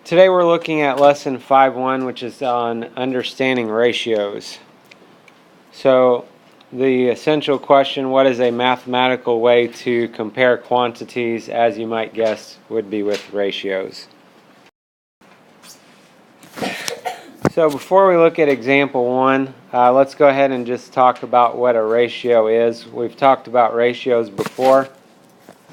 Today we're looking at lesson 5.1, which is on understanding ratios. So the essential question, what is a mathematical way to compare quantities, as you might guess, would be with ratios. So before we look at example 1, let's go ahead and just talk about what a ratio is. We've talked about ratios before.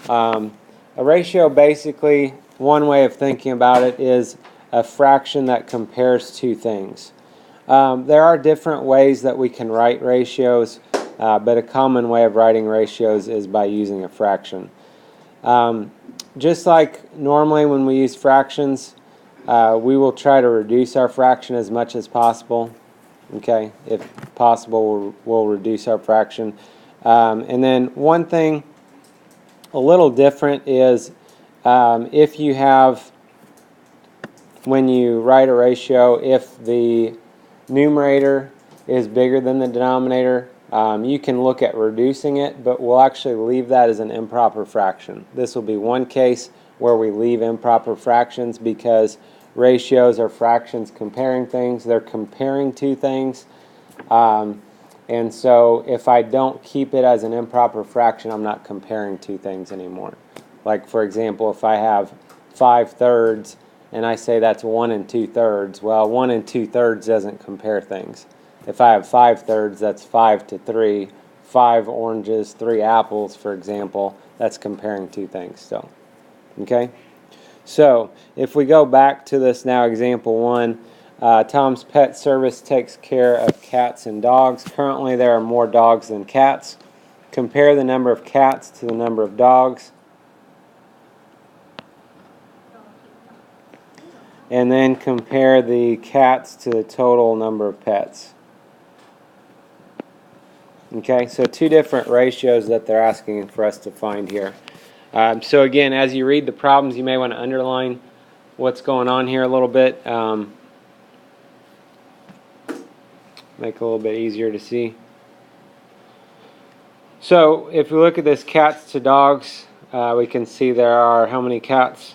A ratio, basically, one way of thinking about it is a fraction that compares two things. There are different ways that we can write ratios, but a common way of writing ratios is by using a fraction. Just like normally when we use fractions, we will try to reduce our fraction as much as possible. Okay, if possible, we'll reduce our fraction. And then one thing a little different is if you have, when you write a ratio, if the numerator is bigger than the denominator, you can look at reducing it, but we'll actually leave that as an improper fraction. This will be one case where we leave improper fractions because ratios are fractions comparing things. They're comparing two things. And so if I don't keep it as an improper fraction, I'm not comparing two things anymore. Like, for example, if I have 5/3 and I say that's 1 2/3, well, 1 2/3 doesn't compare things. If I have 5/3, that's 5 to 3, 5 oranges, 3 apples, for example. That's comparing two things still. Okay? So if we go back to this now, example 1, Tom's Pet Service takes care of cats and dogs. Currently there are more dogs than cats. Compare the number of cats to the number of dogs. And then compare the cats to the total number of pets. Okay, so two different ratios that they're asking for us to find here. So again, as you read the problems, you may want to underline what's going on here a little bit. Make it a little bit easier to see. So if we look at this cats to dogs, we can see there are how many cats?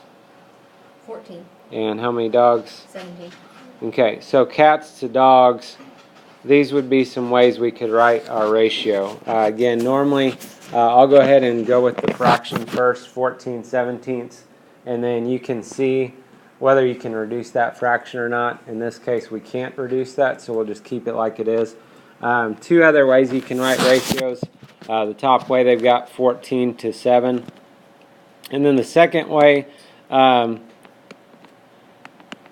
14. And how many dogs? 17. Okay, so cats to dogs, these would be some ways we could write our ratio. Again, normally I'll go ahead and go with the fraction first, 14/17, and then you can see whether you can reduce that fraction or not. In this case, we can't reduce that, so we'll just keep it like it is. Two other ways you can write ratios. The top way, they've got 14/7. And then the second way,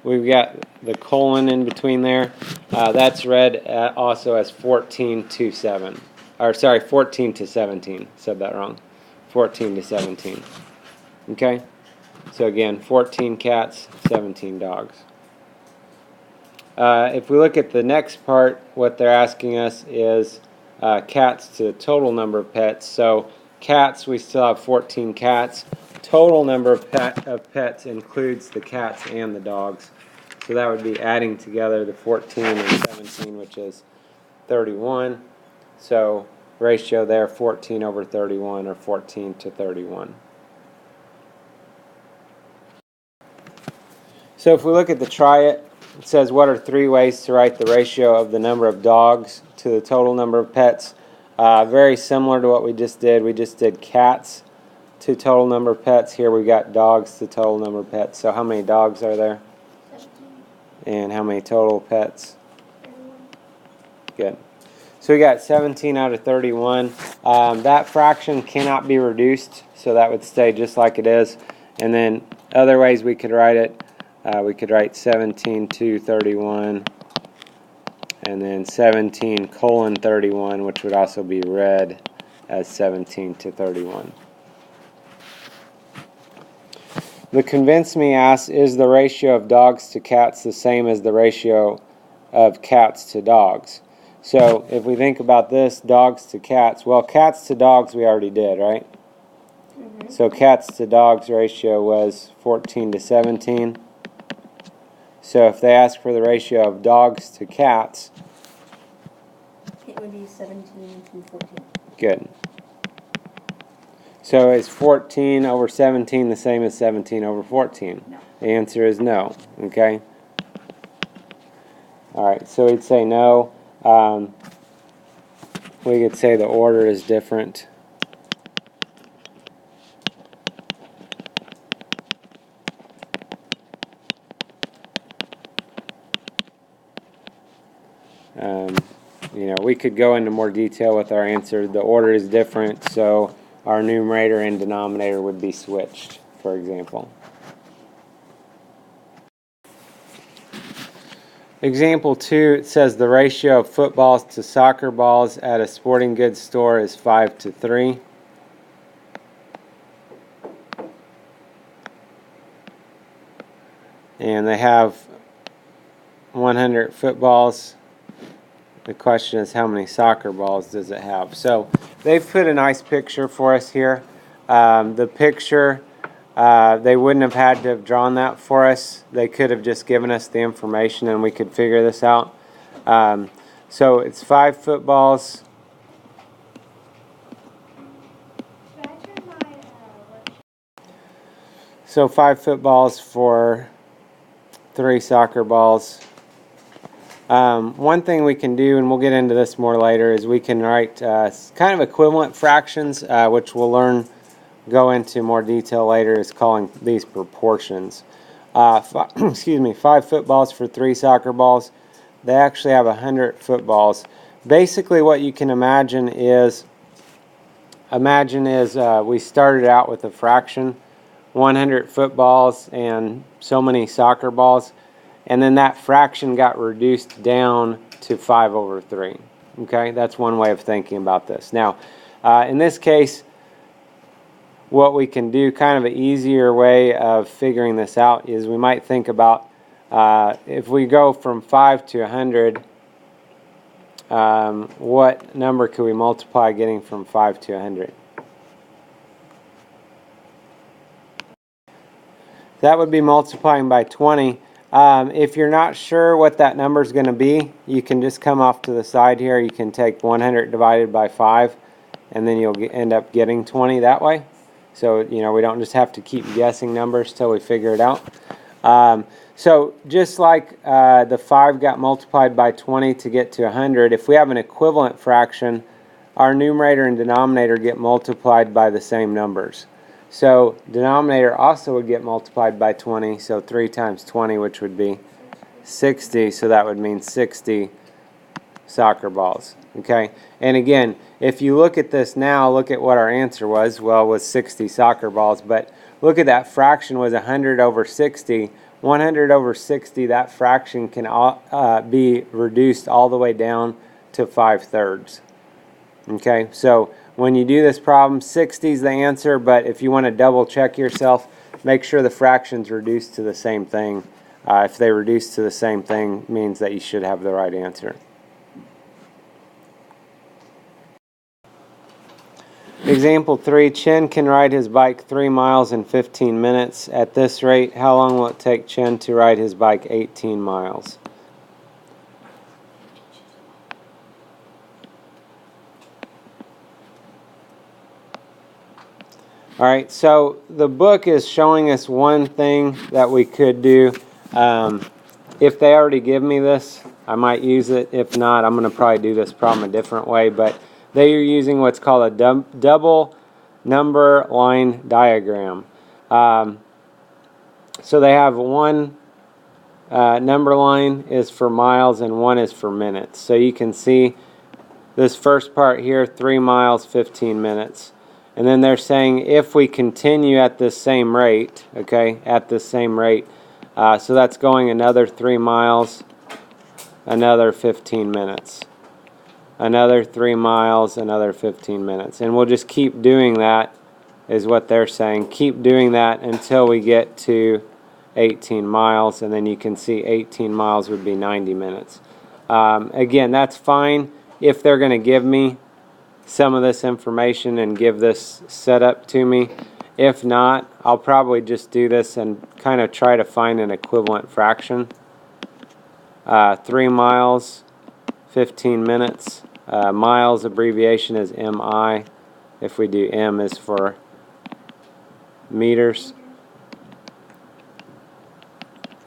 we've got the colon in between there. That's read also as 14/7. Or sorry, 14/17. Said that wrong. 14/17. Okay? So again, 14 cats, 17 dogs. If we look at the next part, what they're asking us is cats to the total number of pets. So cats, we still have 14 cats. Total number of pets includes the cats and the dogs. So that would be adding together the 14 and 17, which is 31. So ratio there, 14/31, or 14/31. So if we look at the try it, it says what are 3 ways to write the ratio of the number of dogs to the total number of pets. Very similar to what we just did. We just did cats to total number of pets. Here we got dogs to total number of pets. So how many dogs are there? 17. And how many total pets? 31. Good. So we got 17 out of 31. That fraction cannot be reduced, so that would stay just like it is. And then other ways we could write it, we could write 17/31, and then 17:31, which would also be read as 17/31. The Convince Me asks, is the ratio of dogs to cats the same as the ratio of cats to dogs? So if we think about this, dogs to cats, well, cats to dogs we already did, right? Mm-hmm. So cats to dogs ratio was 14/17. So if they ask for the ratio of dogs to cats, it would be 17/14. good. So is 14 over 17 the same as 17 over 14? No. The answer is no. Okay. All right. So we'd say no. We could say the order is different. We could go into more detail with our answer. The order is different, so our numerator and denominator would be switched, for example. Example 2, it says the ratio of footballs to soccer balls at a sporting goods store is 5-3. And they have 100 footballs. The question is, how many soccer balls does it have? So they've put a nice picture for us here. The picture, they wouldn't have had to have drawn that for us. They could have just given us the information and we could figure this out. So it's 5 footballs. So 5 footballs for 3 soccer balls. One thing we can do, and we'll get into this more later, is we can write kind of equivalent fractions, which we'll go into more detail later, is calling these proportions. 5 footballs for 3 soccer balls. They actually have 100 footballs. Basically what you can imagine is we started out with a fraction, 100 footballs and so many soccer balls. And then that fraction got reduced down to 5/3. Okay, that's one way of thinking about this. Now, in this case, what we can do, kind of an easier way of figuring this out, is we might think about if we go from 5 to 100, what number could we multiply getting from 5 to 100? That would be multiplying by 20. If you're not sure what that number is going to be, you can just come off to the side here. You can take 100 divided by 5, and then you'll end up getting 20 that way. So, we don't just have to keep guessing numbers till we figure it out. So just like the 5 got multiplied by 20 to get to 100, if we have an equivalent fraction, our numerator and denominator get multiplied by the same numbers. So denominator also would get multiplied by 20, so 3 times 20, which would be 60, so that would mean 60 soccer balls. Okay, and again, if you look at this now, look at what our answer was. Well, it was 60 soccer balls, but look at that fraction was 100 over 60. 100 over 60, that fraction can be reduced all the way down to 5/3. Okay, so when you do this problem, 60 is the answer, but if you want to double check yourself, make sure the fractions reduce to the same thing. If they reduce to the same thing, it means that you should have the right answer. Example 3, Chen can ride his bike 3 miles in 15 minutes. At this rate, how long will it take Chen to ride his bike 18 miles? Alright, so the book is showing us one thing that we could do. If they already give me this, I might use it. If not, I'm going to probably do this problem a different way. But they are using what's called a double number line diagram. So they have one number line is for miles and one is for minutes. So you can see this first part here, 3 miles, 15 minutes. And then they're saying if we continue at this same rate, okay, at this same rate, so that's going another 3 miles, another 15 minutes. Another 3 miles, another 15 minutes. And we'll just keep doing that, is what they're saying. Keep doing that until we get to 18 miles, and then you can see 18 miles would be 90 minutes. Again, that's fine if they're going to give me some of this information and give this setup to me. If not, I'll probably just do this and kind of try to find an equivalent fraction. 3 miles, 15 minutes. Miles abbreviation is MI. If we do M is for meters.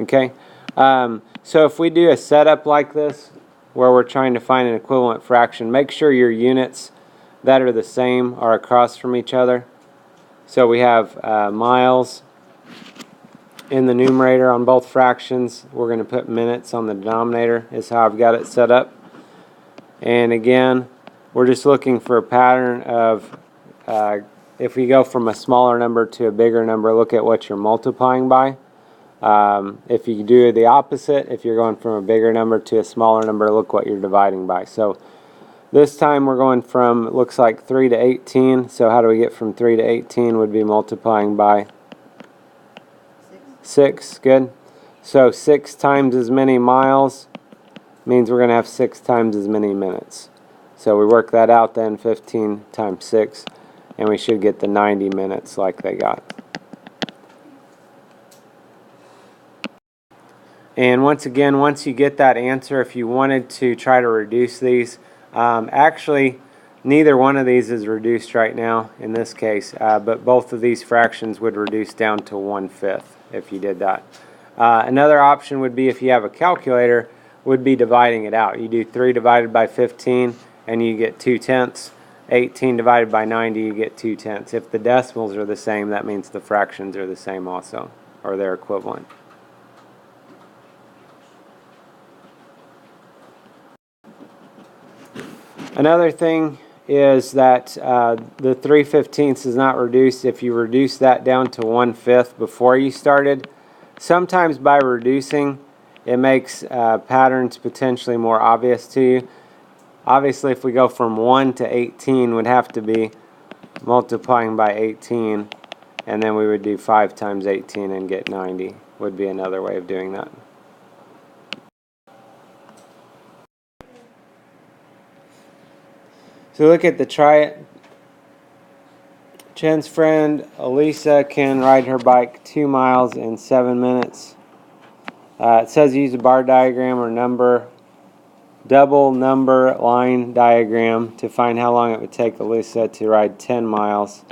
Okay, so if we do a setup like this where we're trying to find an equivalent fraction, make sure your units that are the same are across from each other. So we have miles in the numerator on both fractions. We're going to put minutes on the denominator is how I've got it set up. And again, we're just looking for a pattern of if we go from a smaller number to a bigger number, look at what you're multiplying by. If you do the opposite, if you're going from a bigger number to a smaller number, look what you're dividing by. So this time we're going from, it looks like 3 to 18. So how do we get from 3 to 18? Would be multiplying by 6. Good. So 6 times as many miles means we're going to have 6 times as many minutes. So we work that out then, 15 times 6, and we should get the 90 minutes like they got. And once again, once you get that answer, if you wanted to try to reduce these, actually neither one of these is reduced right now in this case, but both of these fractions would reduce down to 1/5 if you did that. Another option would be, if you have a calculator, would be dividing it out. You do 3 divided by 15 and you get 2/10. 18 divided by 90, you get 2/10. If the decimals are the same, that means the fractions are the same also, or they're equivalent. Another thing is that the 3/15 is not reduced. If you reduce that down to 1/5 before you started, sometimes by reducing, it makes patterns potentially more obvious to you. Obviously, if we go from 1 to 18, would have to be multiplying by 18, and then we would do 5 times 18 and get 90, would be another way of doing that. So look at the try it. Chen's friend Elisa can ride her bike 2 miles in 7 minutes. It says use a bar diagram or double number line diagram to find how long it would take Elisa to ride 10 miles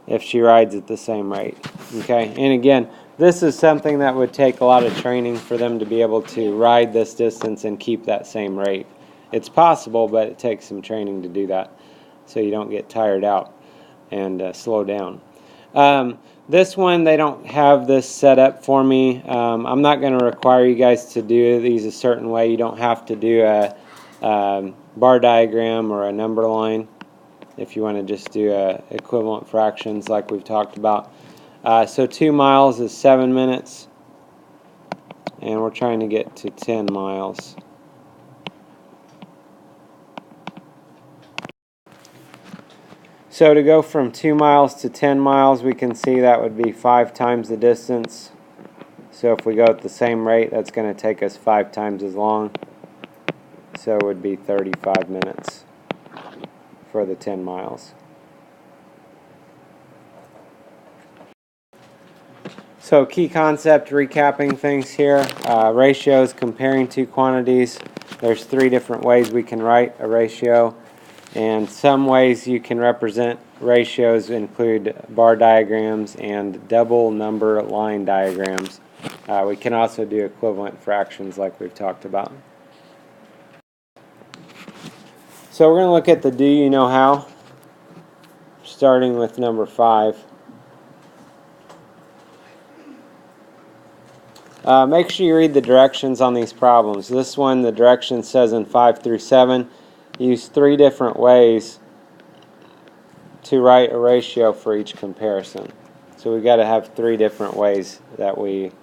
if she rides at the same rate. Okay, and again, this is something that would take a lot of training for them to be able to ride this distance and keep that same rate. It's possible, but it takes some training to do that so you don't get tired out and slow down. This one, they don't have this set up for me. I'm not going to require you guys to do these a certain way. You don't have to do a bar diagram or a number line if you want to just do equivalent fractions like we've talked about. So 2 miles is 7 minutes, and we're trying to get to 10 miles. So to go from 2 miles to 10 miles, we can see that would be 5 times the distance. So if we go at the same rate, that's going to take us 5 times as long. So it would be 35 minutes for the 10 miles. So key concept, recapping things here. Ratios, comparing two quantities. There's 3 different ways we can write a ratio. And some ways you can represent ratios include bar diagrams and double number line diagrams. We can also do equivalent fractions like we've talked about. So we're going to look at the do you know how, starting with number 5. Make sure you read the directions on these problems. This one, the direction says in 5 through 7. Use 3 different ways to write a ratio for each comparison. So we've got to have 3 different ways that we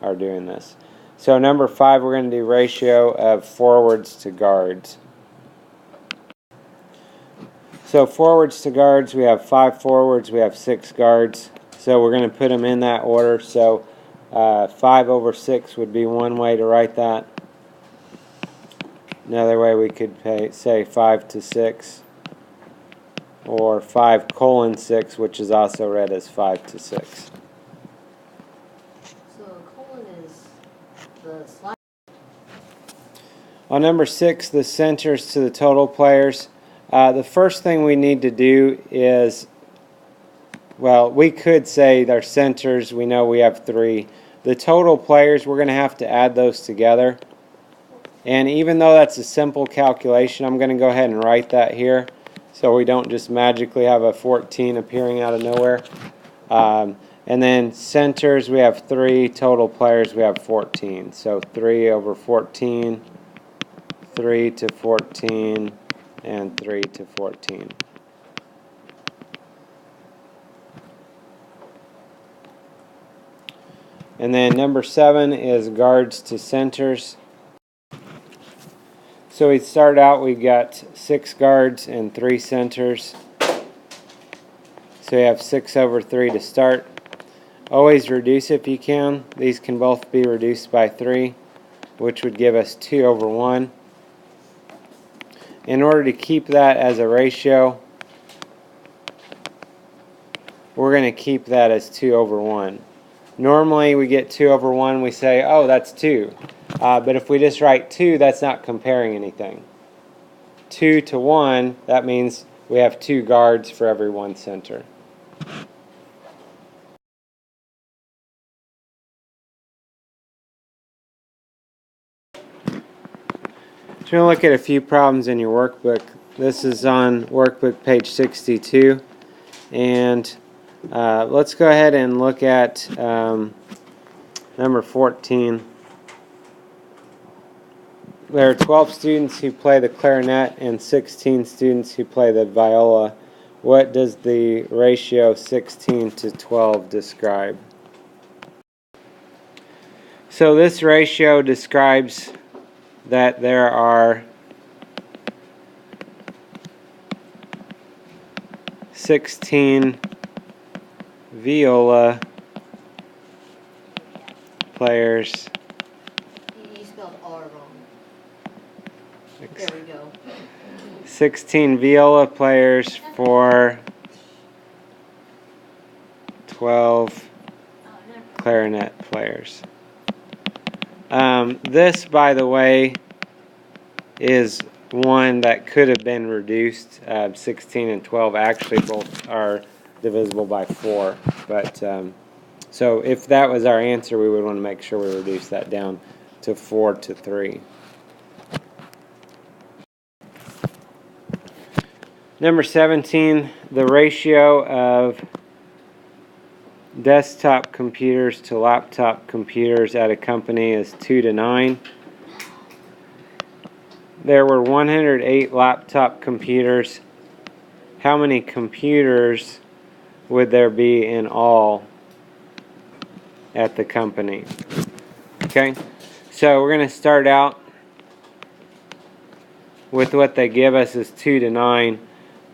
are doing this. So number 5, we're going to do ratio of forwards to guards. So forwards to guards, we have 5 forwards, we have 6 guards. So we're going to put them in that order. So 5 over 6 would be one way to write that. Another way we could say 5 to 6, or 5 colon 6, which is also read as 5 to 6. So colon is the slide. On number 6, the centers to the total players. The first thing we need to do is well, we could say our centers, we know we have 3. The total players, we're going to have to add those together. And even though that's a simple calculation, I'm going to go ahead and write that here so we don't just magically have a 14 appearing out of nowhere. And then centers, we have 3. Total players, we have 14. So 3 over 14, 3 to 14, and 3 to 14. And then number 7 is guards to centers. So we start out, we've got 6 guards and 3 centers. So we have 6 over 3 to start. Always reduce if you can. These can both be reduced by 3, which would give us 2 over 1. In order to keep that as a ratio, we're going to keep that as 2 over 1. Normally we get 2 over 1, we say, oh, that's 2. But if we just write 2, that's not comparing anything. 2 to 1, that means we have 2 guards for every 1 center. So we're going to look at a few problems in your workbook. This is on workbook page 62. And let's go ahead and look at number 14. There are 12 students who play the clarinet and 16 students who play the viola. What does the ratio 16 to 12 describe? So this ratio describes that there are 16 viola players. You spelled R wrong. There we go. 16 viola players for 12 clarinet players. This, by the way, is one that could have been reduced. 16 and 12 actually both are divisible by 4. But so if that was our answer, we would want to make sure we reduce that down to 4 to 3. Number 17, the ratio of desktop computers to laptop computers at a company is 2 to 9. There were 108 laptop computers. How many computers would there be in all at the company? Okay, so we're going to start out with what they give us is 2 to 9.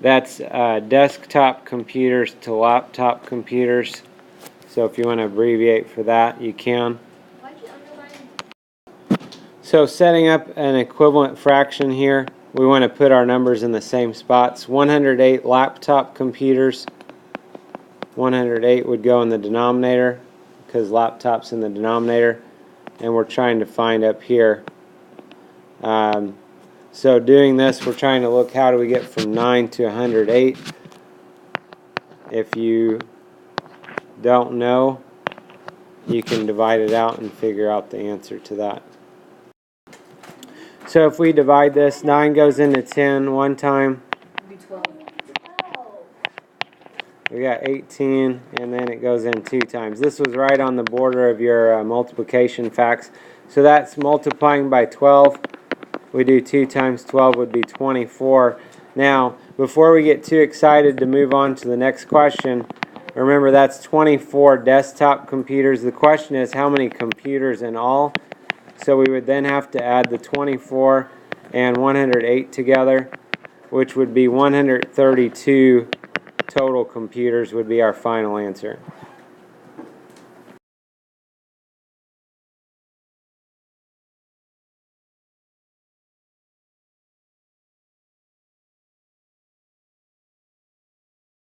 That's desktop computers to laptop computers. So if you want to abbreviate for that, you can. Why'd you underline? So setting up an equivalent fraction here, we want to put our numbers in the same spots. 108 laptop computers. 108 would go in the denominator because laptop's in the denominator. And we're trying to find up here. So doing this, we're trying to look how do we get from 9 to 108. If you don't know, you can divide it out and figure out the answer to that. So if we divide this, 9 goes into 10 one time. Be 12. We got 18, and then it goes in 2 times. This was right on the border of your multiplication facts. So that's multiplying by 12. We do 2 times 12 would be 24. Now, before we get too excited to move on to the next question, remember that's 24 desktop computers. The question is how many computers in all? So we would then have to add the 24 and 108 together, which would be 132 total computers would be our final answer.